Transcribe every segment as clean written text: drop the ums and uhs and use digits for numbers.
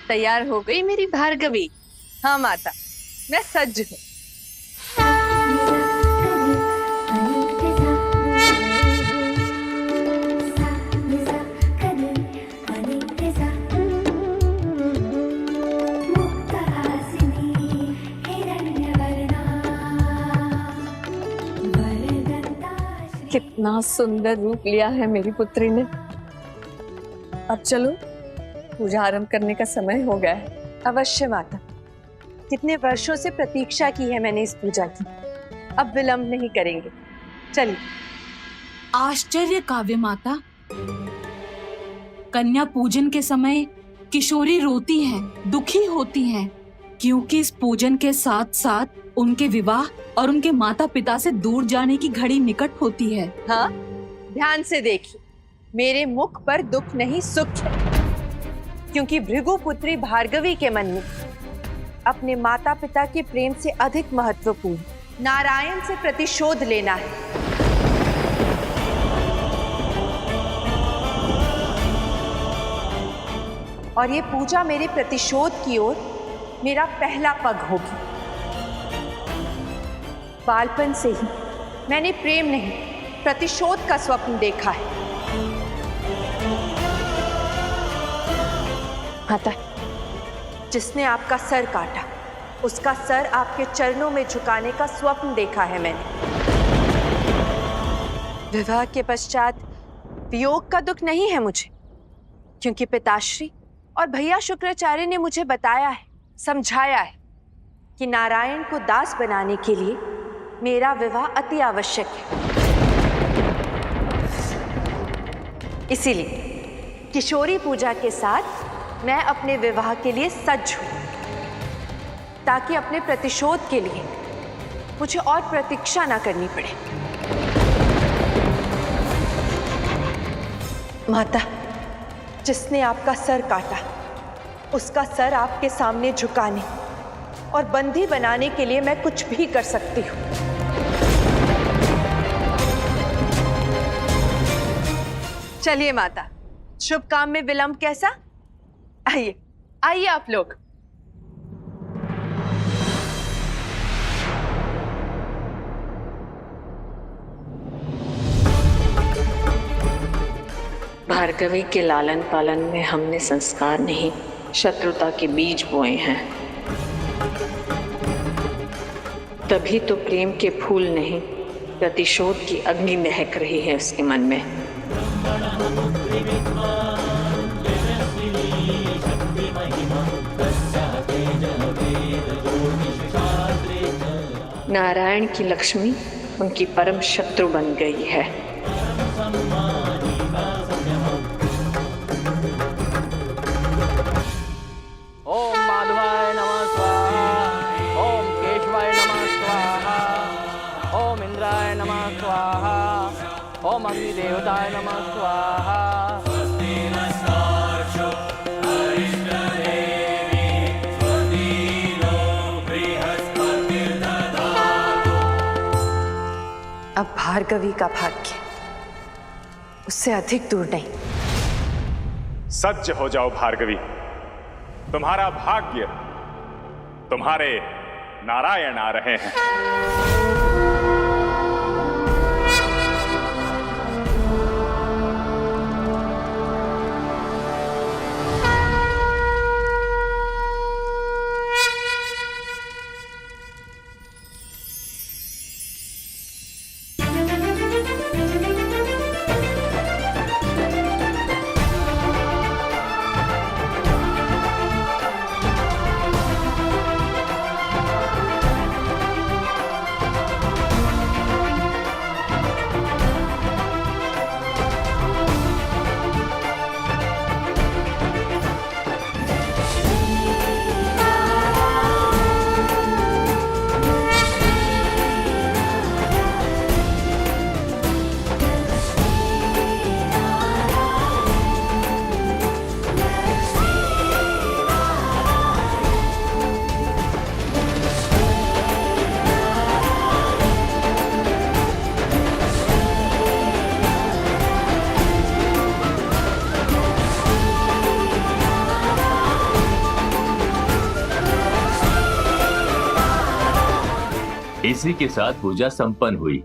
तैयार हो गई मेरी भार्गवी? हाँ माता, मैं सज हूँ। कितना सुंदर रूप लिया है मेरी पुत्री ने। अब चलो, पूजा आरंभ करने का समय हो गया है। अवश्य माता, कितने वर्षों से प्रतीक्षा की है मैंने इस पूजा की। अब विलंब नहीं करेंगे, चलिए। आश्चर्य काव्य माता, कन्या पूजन के समय किशोरी रोती हैं, दुखी होती हैं, क्योंकि इस पूजन के साथ साथ उनके विवाह और उनके माता पिता से दूर जाने की घड़ी निकट होती है। हाँ, ध्यान से देखिए, मेरे मुख पर दुख नहीं सुख है, क्योंकि भृगु पुत्री भार्गवी के मन में अपने माता पिता के प्रेम से अधिक महत्वपूर्ण नारायण से प्रतिशोध लेना है। और ये पूजा मेरे प्रतिशोध की ओर मेरा पहला पग होगी। बालपन से ही मैंने प्रेम नहीं, प्रतिशोध का स्वप्न देखा है। माता, जिसने आपका सर काटा, उसका सर आपके चरणों में झुकाने का स्वप्न देखा है मैंने। विवाह के पश्चात वियोग का दुख नहीं है मुझे, क्योंकि पिताश्री और भैया शुक्राचार्य ने मुझे बताया है, समझाया है कि नारायण को दास बनाने के लिए मेरा विवाह अति आवश्यक है। इसीलिए किशोरी पूजा के साथ मैं अपने विवाह के लिए सज्ज हूं, ताकि अपने प्रतिशोध के लिए मुझे और प्रतीक्षा ना करनी पड़े। माता, जिसने आपका सर काटा, उसका सर आपके सामने झुकाने और बंदी बनाने के लिए मैं कुछ भी कर सकती हूँ। चलिए माता, शुभ काम में विलंब कैसा? आइए आइए आप लोग। भार्गवी के लालन पालन में हमने संस्कार नहीं, शत्रुता के बीज बोए हैं। तभी तो प्रेम के फूल नहीं, प्रतिशोध की अग्नि महक रही है उसके मन में। नारायण की लक्ष्मी उनकी परम शत्रु बन गई है। ओम माधवाय नमः स्वाहा, ओम केशवाय नमः स्वाहा, ओम इंद्राय नमः स्वाहा, ओम अग्निदेवताय नमः स्वाहा। अब भार्गवी का भाग्य उससे अधिक दूर नहीं। सज्ज हो जाओ भार्गवी, तुम्हारा भाग्य, तुम्हारे नारायण आ रहे हैं। इसी के साथ पूजा संपन्न हुई।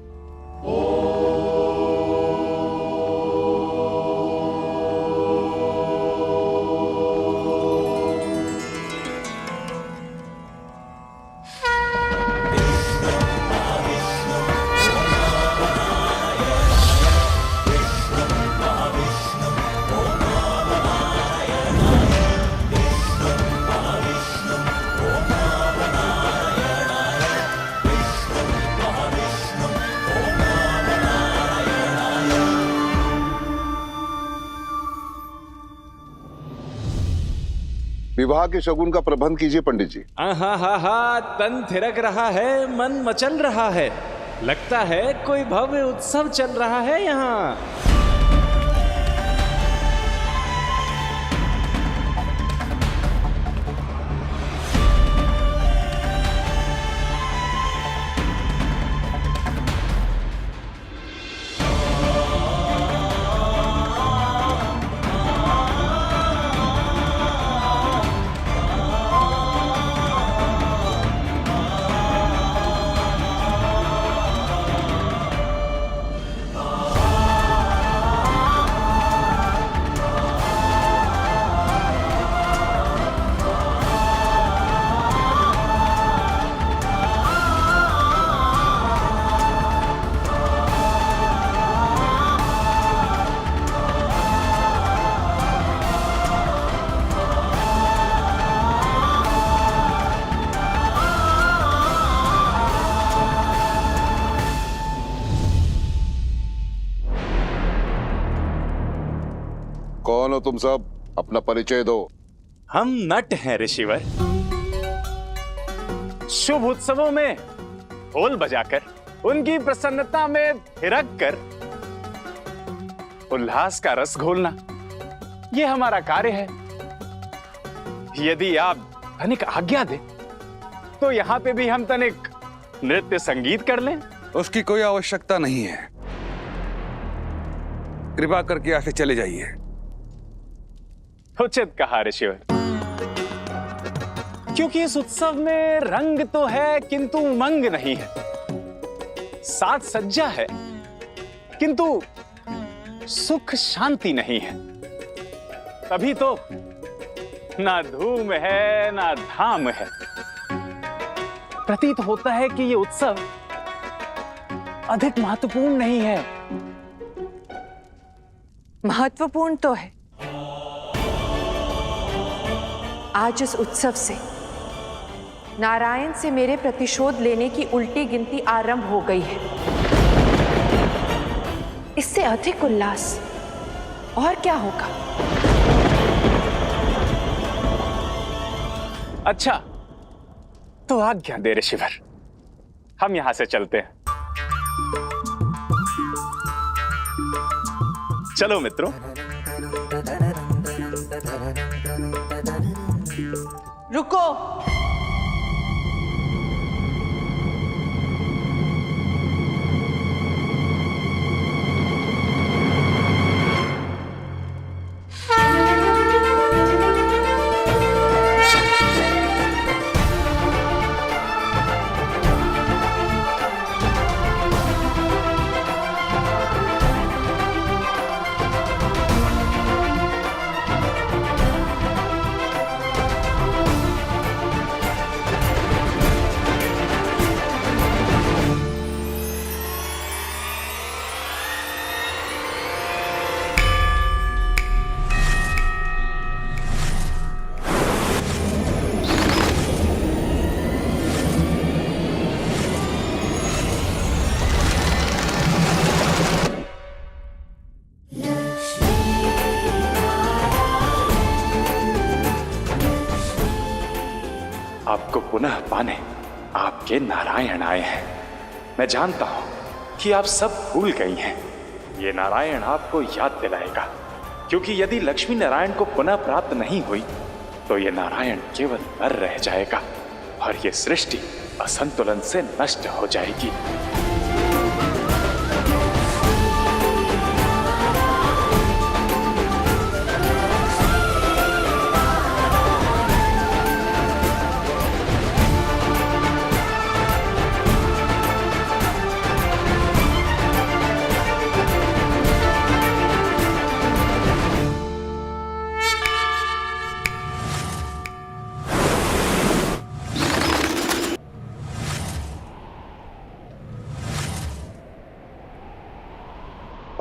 विवाह के शगुन का प्रबंध कीजिए पंडित जी। हा, तन थिरक रहा है, मन मचल रहा है। लगता है कोई भव्य उत्सव चल रहा है यहाँ। कौन हो तुम सब? अपना परिचय दो। हम नट हैं ऋषिवर। शुभ उत्सवों में ढोल बजाकर, उनकी प्रसन्नता में थिरक कर उल्लास का रस घोलना, ये हमारा कार्य है। यदि आप तनिक आज्ञा दें तो यहां पे भी हम तनिक नृत्य संगीत कर लें। उसकी कोई आवश्यकता नहीं है, कृपा करके आके चले जाइए। उचित कहा ऋषिवर, क्योंकि इस उत्सव में रंग तो है किंतु उमंग नहीं है, साज सज्जा है किंतु सुख शांति नहीं है। तभी तो ना धूम है ना धाम है। प्रतीत होता है कि ये उत्सव अधिक महत्वपूर्ण नहीं है। महत्वपूर्ण तो है। आज इस उत्सव से नारायण से मेरे प्रतिशोध लेने की उल्टी गिनती आरंभ हो गई है। इससे अधिक उल्लास और क्या होगा? अच्छा, तो आज्ञा दे ऋषिवर, हम यहां से चलते हैं। चलो मित्रों। रुको। आपको पुनः पाने आपके नारायण आए हैं। मैं जानता हूं कि आप सब भूल गई हैं। ये नारायण आपको याद दिलाएगा, क्योंकि यदि लक्ष्मी नारायण को पुनः प्राप्त नहीं हुई तो ये नारायण केवल नर रह जाएगा और ये सृष्टि असंतुलन से नष्ट हो जाएगी।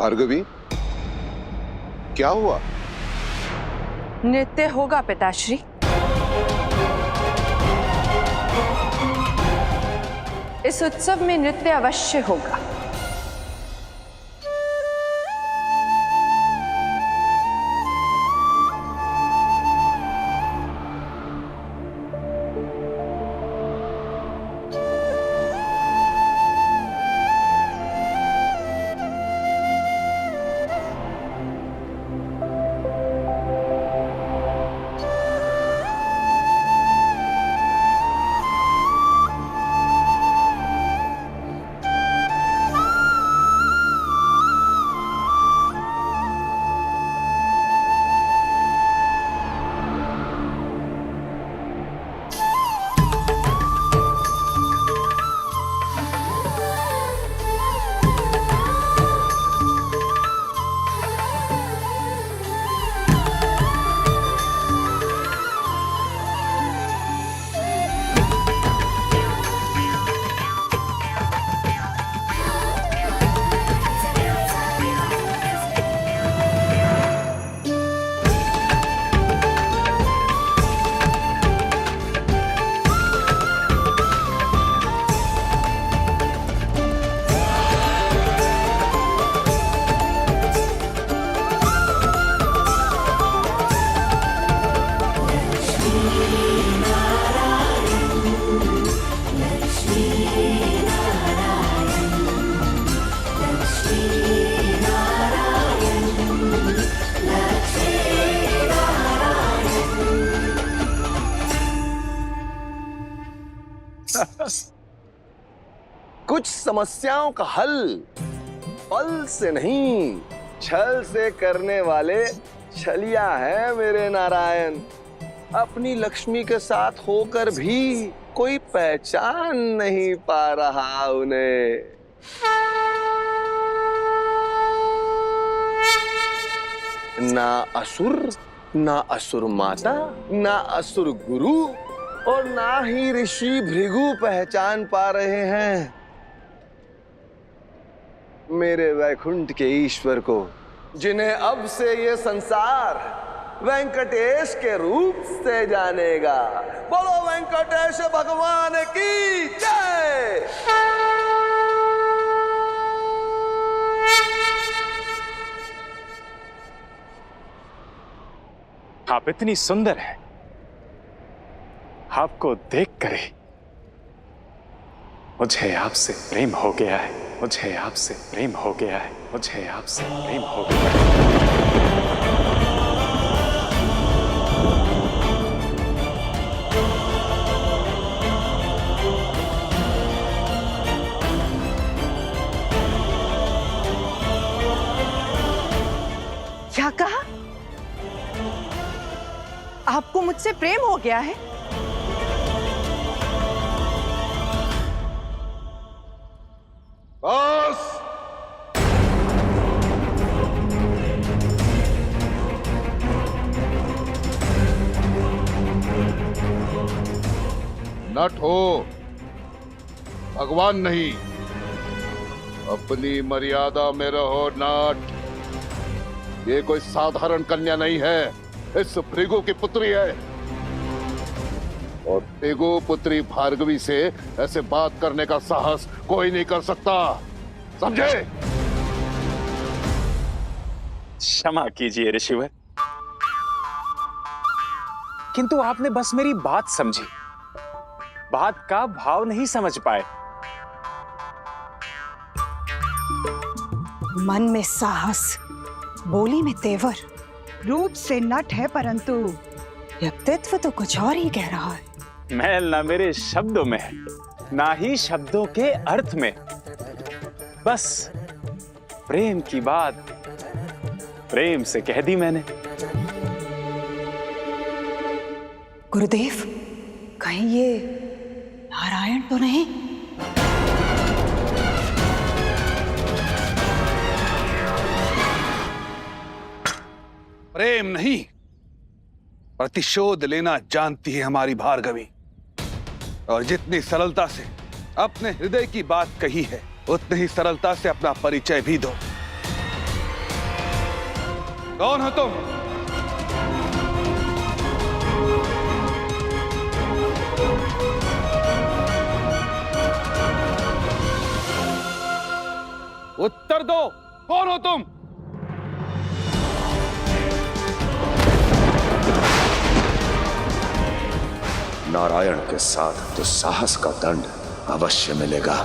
भार्गवी, क्या हुआ? नृत्य होगा पिताश्री। इस उत्सव में नृत्य अवश्य होगा। कुछ समस्याओं का हल पल से नहीं, छल से करने वाले छलिया हैं मेरे नारायण। अपनी लक्ष्मी के साथ होकर भी कोई पहचान नहीं पा रहा उन्हें। ना असुर, ना असुर माता, ना असुर गुरु और ना ही ऋषि भृगु पहचान पा रहे हैं मेरे वैकुंठ के ईश्वर को, जिन्हें अब से ये संसार वेंकटेश के रूप से जानेगा। बोलो वेंकटेश भगवान की जय। आप इतनी सुंदर हैं, आपको देखकर ही मुझे आपसे प्रेम हो गया है, मुझे आपसे प्रेम हो गया है, मुझे आपसे प्रेम हो गया है। क्या कहा? आपको मुझसे प्रेम हो गया है? बस। नट हो, भगवान नहीं। अपनी मर्यादा में रहो नट। ये कोई साधारण कन्या नहीं है, इस भृगु की पुत्री है। और भृगु पुत्री भार्गवी से ऐसे बात करने का साहस कोई नहीं कर सकता, समझे? क्षमा कीजिए ऋषिवर, किंतु आपने बस मेरी बात समझी, बात का भाव नहीं समझ पाए। मन में साहस, बोली में तेवर, रूप से नट है परंतु व्यक्तित्व तो कुछ और ही कह रहा है। मैल ना मेरे शब्दों में है, ना ही शब्दों के अर्थ में। बस प्रेम की बात प्रेम से कह दी मैंने। गुरुदेव, कहीं ये नारायण तो नहीं? प्रेम नहीं, प्रतिशोध लेना जानती है हमारी भार्गवी। और जितनी सरलता से अपने हृदय की बात कही है, उतनी ही सरलता से अपना परिचय भी दो। कौन हो तुम? उत्तर दो, कौन हो तुम? नारायण के साथ तो साहस का दंड अवश्य मिलेगा।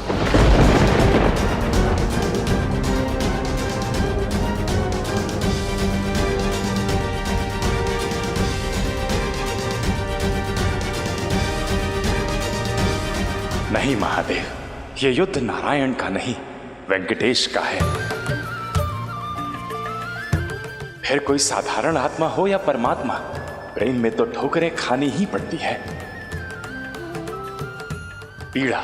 नहीं महादेव, ये युद्ध नारायण का नहीं, वेंकटेश का है। फिर कोई साधारण आत्मा हो या परमात्मा, प्रेम में तो ठोकरें खानी ही पड़ती है, पीड़ा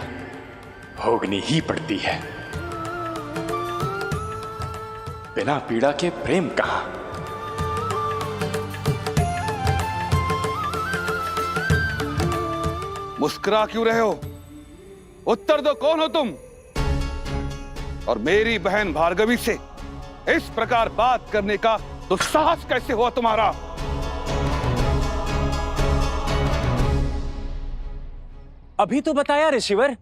भोगनी ही पड़ती है। बिना पीड़ा के प्रेम कहां? मुस्कुरा क्यों रहे हो? उत्तर दो, कौन हो तुम? और मेरी बहन भार्गवी से इस प्रकार बात करने का दुस्साहस कैसे हुआ तुम्हारा? अभी तो बताया ऋषिवर।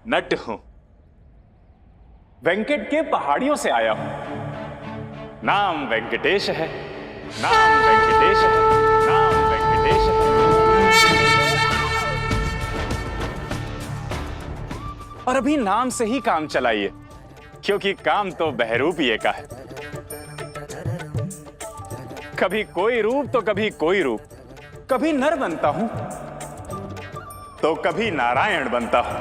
नट हूं, वेंकट के पहाड़ियों से आया हूं। नाम वेंकटेश है, नाम वेंकटेश है, नाम वेंकटेश है। और अभी नाम से ही काम चलाइए, क्योंकि काम तो बहरूपिये का है। कभी कोई रूप तो कभी कोई रूप, कभी नर बनता हूं तो कभी नारायण बनता हूं।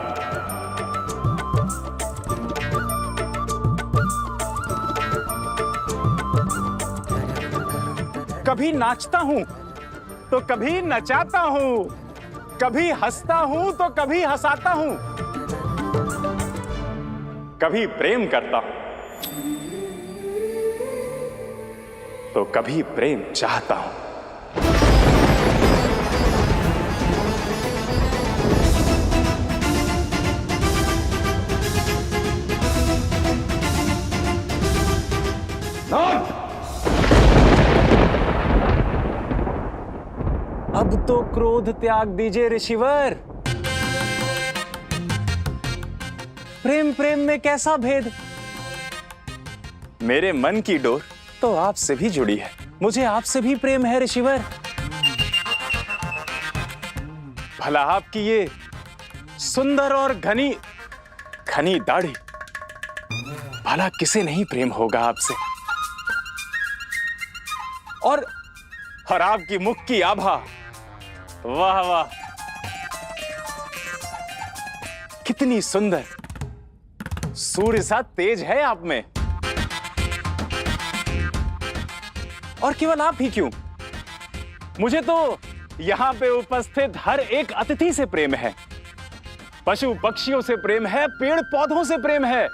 कभी नाचता हूं तो कभी नचाता हूं, कभी हंसता हूं तो कभी हंसाता हूं, कभी प्रेम करता हूं तो कभी प्रेम चाहता हूं। अब तो क्रोध त्याग दीजिए ऋषिवर। प्रेम प्रेम में कैसा भेद? मेरे मन की डोर तो आपसे भी जुड़ी है, मुझे आपसे भी प्रेम है ऋषिवर। भला आपकी ये सुंदर और घनी घनी दाढ़ी, भला किसे नहीं प्रेम होगा आपसे? और आपकी मुख की आभा, वाह वाह, कितनी सुंदर, सूर्य सा तेज है आप में। और केवल आप ही क्यों, मुझे तो यहां पे उपस्थित हर एक अतिथि से प्रेम है, पशु पक्षियों से प्रेम है, पेड़ पौधों से प्रेम है,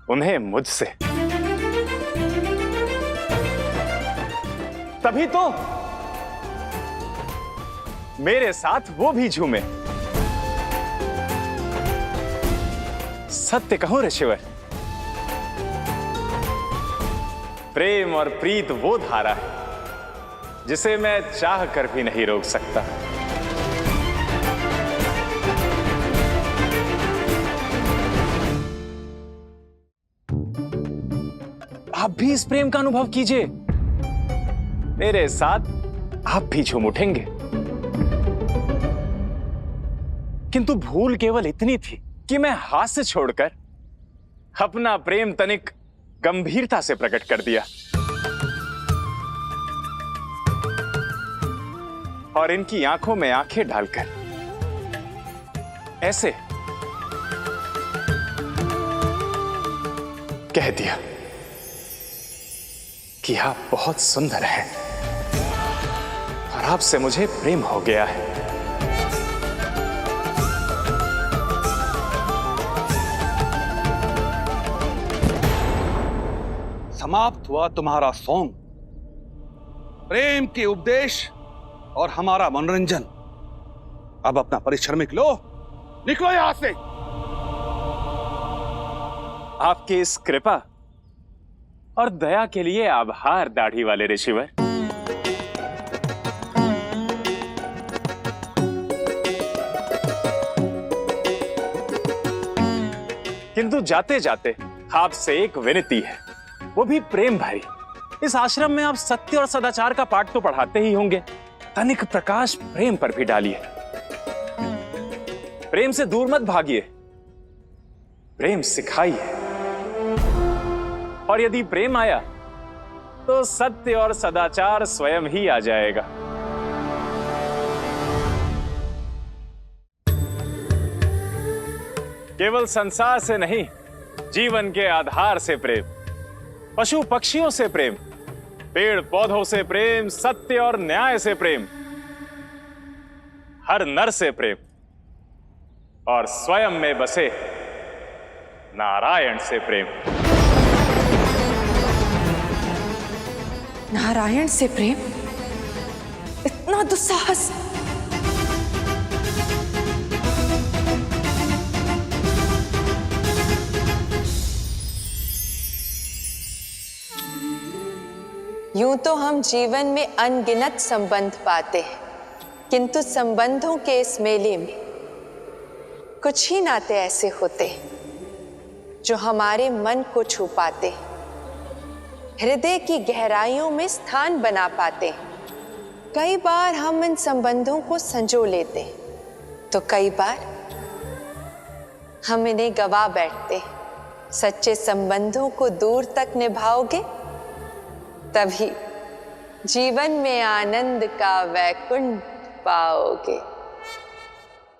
उन्हें मुझसे। तभी तो मेरे साथ वो भी झूमे। सत्य कहूं ऋषिवर, प्रेम और प्रीत वो धारा है जिसे मैं चाह कर भी नहीं रोक सकता। आप भी इस प्रेम का अनुभव कीजिए, मेरे साथ आप भी झूम उठेंगे। किंतु भूल केवल इतनी थी कि मैं हास्य छोड़कर अपना प्रेम तनिक गंभीरता से प्रकट कर दिया, और इनकी आंखों में आंखें डालकर ऐसे कह दिया कि आप बहुत सुंदर हैं और आपसे मुझे प्रेम हो गया है। समाप्त हुआ तुम्हारा सॉन्ग, प्रेम के उपदेश और हमारा मनोरंजन। अब अपना परिश्रमिक लो, निकलो यहां से। आपकी इस कृपा और दया के लिए आभार दाढ़ी वाले ऋषिवर। किंतु जाते जाते आपसे एक विनती है, वो भी प्रेम भरी। इस आश्रम में आप सत्य और सदाचार का पाठ तो पढ़ाते ही होंगे, तनिक प्रकाश प्रेम पर भी डालिए। प्रेम से दूर मत भागिए, प्रेम सिखाइए। और यदि प्रेम आया तो सत्य और सदाचार स्वयं ही आ जाएगा। केवल संसार से नहीं, जीवन के आधार से प्रेम, पशु पक्षियों से प्रेम, पेड़ पौधों से प्रेम, सत्य और न्याय से प्रेम, हर नर से प्रेम, और स्वयं में बसे नारायण से प्रेम। नारायण से प्रेम? इतना दुस्साहस? यूं तो हम जीवन में अनगिनत संबंध पाते हैं, किंतु संबंधों के इस मेले में कुछ ही नाते ऐसे होते हैं जो हमारे मन को छू पाते, हृदय की गहराइयों में स्थान बना पाते। कई बार हम इन संबंधों को संजो लेते, तो कई बार हम इन्हें गवा बैठते। सच्चे संबंधों को दूर तक निभाओगे तभी जीवन में आनंद का वैकुंठ पाओगे।